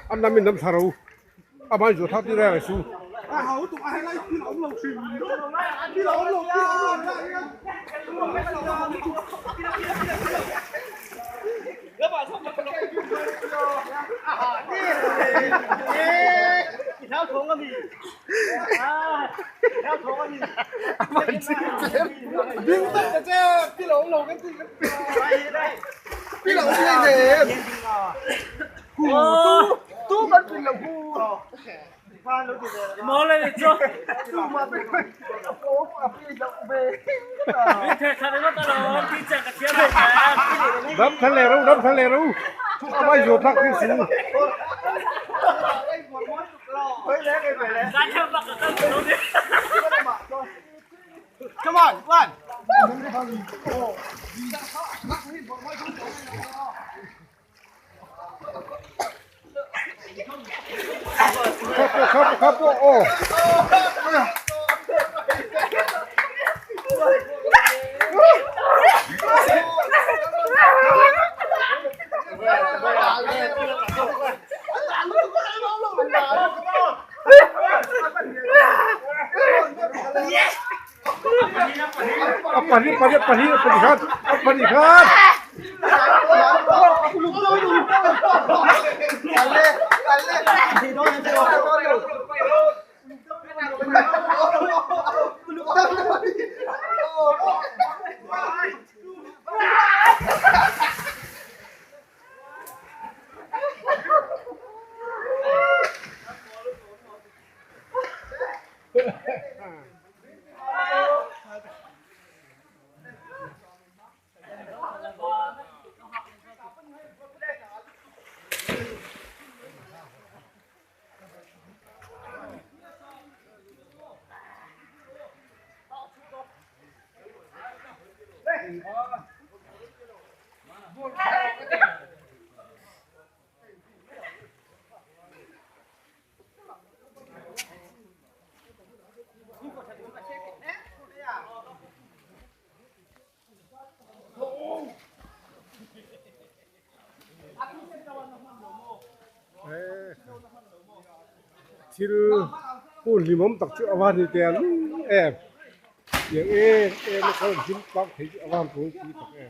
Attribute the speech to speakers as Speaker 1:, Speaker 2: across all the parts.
Speaker 1: anh nằm bên nằm thà đâu, anh bây giờ thắt đi ra là su.
Speaker 2: Hậu tụi ai lấy cái lẩu lẩu xì cái lẩu lẩu các bạn xong rồi theo thốn cái gì theo thốn cái gì điên tất cả cái lẩu lẩu cái gì đây cái lẩu gì này tu vẫnเป็นlẩu mò lên chưa? Mà cố đi động về. Thế khá đấy ta đâu, đi chạy cái kia này.
Speaker 1: Đâm thân lè ru. Bây giờ thắc cái gì?
Speaker 2: Come on, run.
Speaker 1: Khắp ô. Panikan. Chứ cô lì mắm tặc chữ avan thì tiền em những em nó có chín bác thấy chữ avan cũng chỉ tặc em.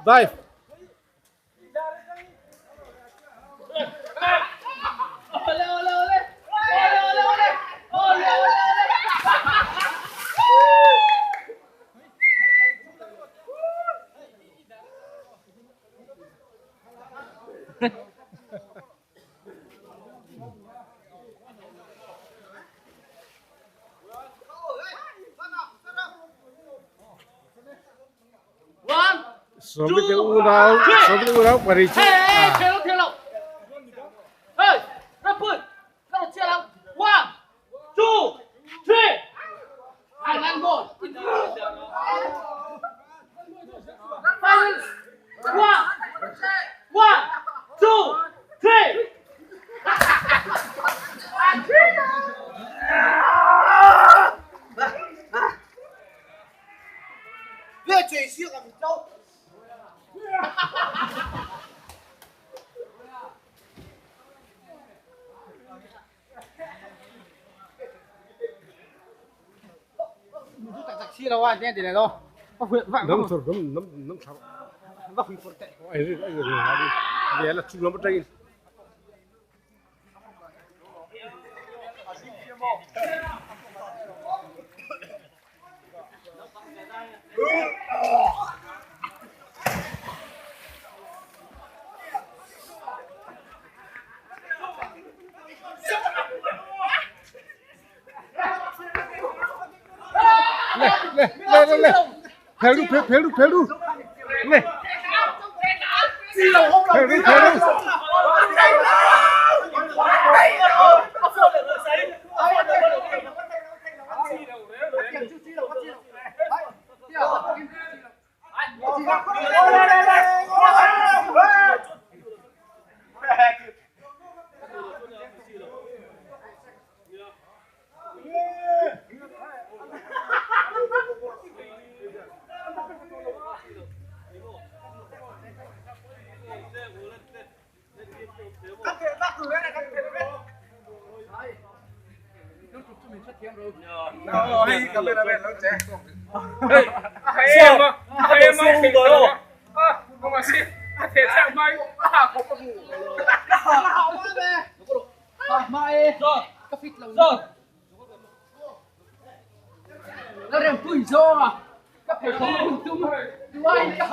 Speaker 1: Dive. Something urau paricu.
Speaker 2: Hey, rapun, kalau jalan, 1, 2, 3, and go. 1, 2, 3. 别追星了，你走。
Speaker 3: Xí đâu anh đi này đâu?
Speaker 1: Nấm sôi nấm sao?
Speaker 3: Nó không có tệ.
Speaker 1: Ai rồi đi. Vậy là chung lắm ở đây. Lên. Theo đi. Lên. Theo đi.
Speaker 2: Siam à? Em ơi, thì rồi. Không mà xin. Thế sao mai có cái ngủ.
Speaker 3: Mai. Rồi. Cái phít lâu. Rồi. Nó đều tuổi do à. Các thầy không chung. Dubai cả.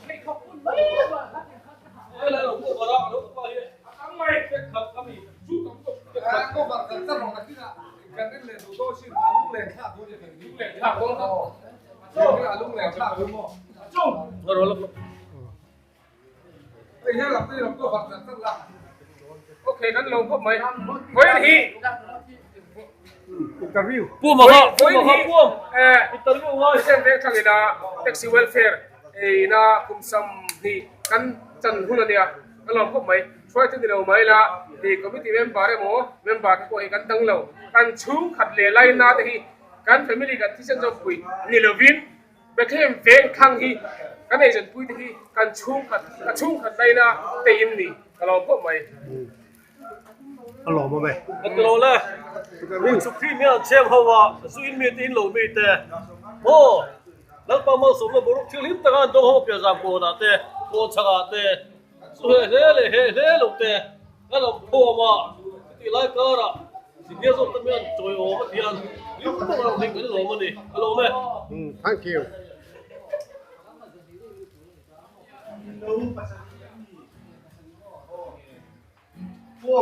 Speaker 3: Thầy không quân mấy mà. Đây là lục của đó, lục của hiện. Ăn mày cái khập cái gì? Chú cắm cục.
Speaker 1: Có vật rất là cái nào. Cái này là tôi xin lúc lên thả tôi thì lúc lên thả tôi không. Cái là lúc lên thả tôi không.
Speaker 2: Chung. Rồi lục.
Speaker 1: Đây là có vật rất là.
Speaker 2: Ok, kan lồng của mày. Với hi.
Speaker 1: Interview.
Speaker 2: Buông mà họ, với hi. Interview thôi. Xem đây thằng là taxi welfare. Na kum sam hi kan chan hunania. Kan lồng của mày. Phơi tin điều mày là thì committee member ấy mo, member cái coi kan tăng lâu. Kan chung khát lệ lại na thì kan family kan thi sinh cho quỷ. Nilovin. Bethlehem vengthlang hi. Kan này dân quỷ thì kan chung khát lại na takin ni. Kan lồng của mày.
Speaker 1: Alo mà mày.
Speaker 4: Alo là mình chụp phim nha, xem hậu duin miệt in lỗ miệt ô lần bao nhiêu số mà bố lúc thiếu ta gan đâu học giờ giảm cổ nè tê cổ chả tê rồi thế lúc tê cái là phô mà thì lại cơ đó thì nghe rồi tâm nhân trời ơi Pathian lúc đó là mình cái lỗ mà đi alo mày
Speaker 1: Thank you.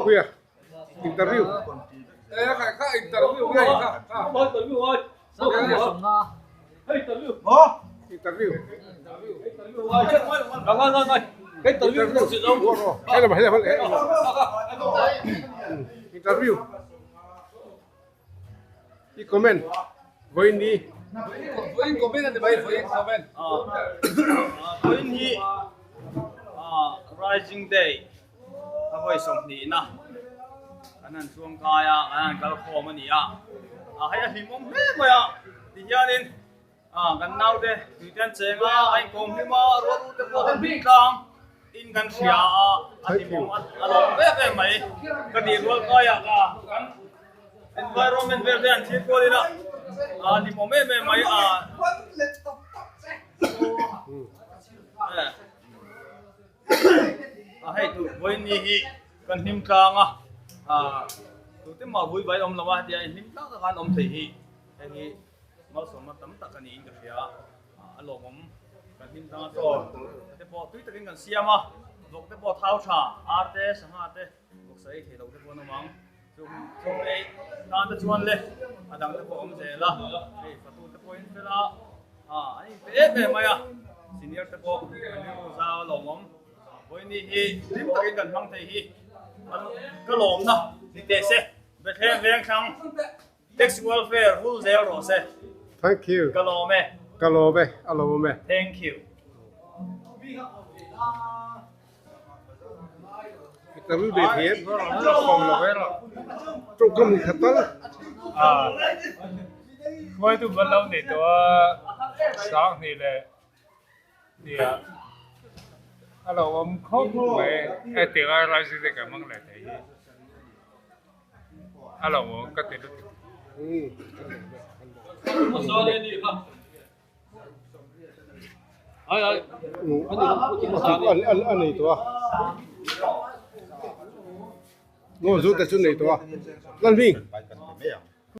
Speaker 1: Khuya. Interview. Cái interview ngay hả?
Speaker 4: Thôi interview thôi. Sao không hả? Interview.
Speaker 1: Interview.
Speaker 4: Ngon. Cái interview đâu sự đâu.
Speaker 1: Hay là interview. Đi comment. Với đi.
Speaker 3: Với comment là vậy, với comment.
Speaker 4: Với nhị.
Speaker 5: rising day hoi som ni na anan chuang kaya anan kal khom ani a hay himom me maya ti hianin kan nau de tuitan chenga ai kom hi ma ro te po kan bi tang in kan sia a himom alom ve mai kan di rol kaya ka kan environment ver dan chi ko dina himom me mai hay tu voi ni hi kan him tlang tu te ma vui vai om lawa dia him tlang kan om thei hi hi ma so ma tam tak ani in ka sia alom om kan him tlang to te po tui takin kan siam vok te po thau tha arte sanga te vok sai the lo te po no mang chung ei kan te chuan le adang te po om je la ei patu te po in pela ani pe mai senior te po ni za lom om voi ni hi lim takin kan hmang thei hi ka lom na ni te se Bethlehem vengthlang tax welfare rule zero se
Speaker 1: Thank you.
Speaker 5: ka lom e
Speaker 1: Kalobe, alome.
Speaker 5: thank you
Speaker 1: Kita lu be thiet. Không là cái rồi. Trong công khát tao.
Speaker 6: Quay tụ bên lâu này tôi sáng thì là thì alo ông khóc về cái tiếng ai nói gì cái mong lại thấy alo ông cái tiếng
Speaker 4: zalen ni ha ai
Speaker 1: anh này to. Ngô rút cái chỗ này to. Lan Vinh.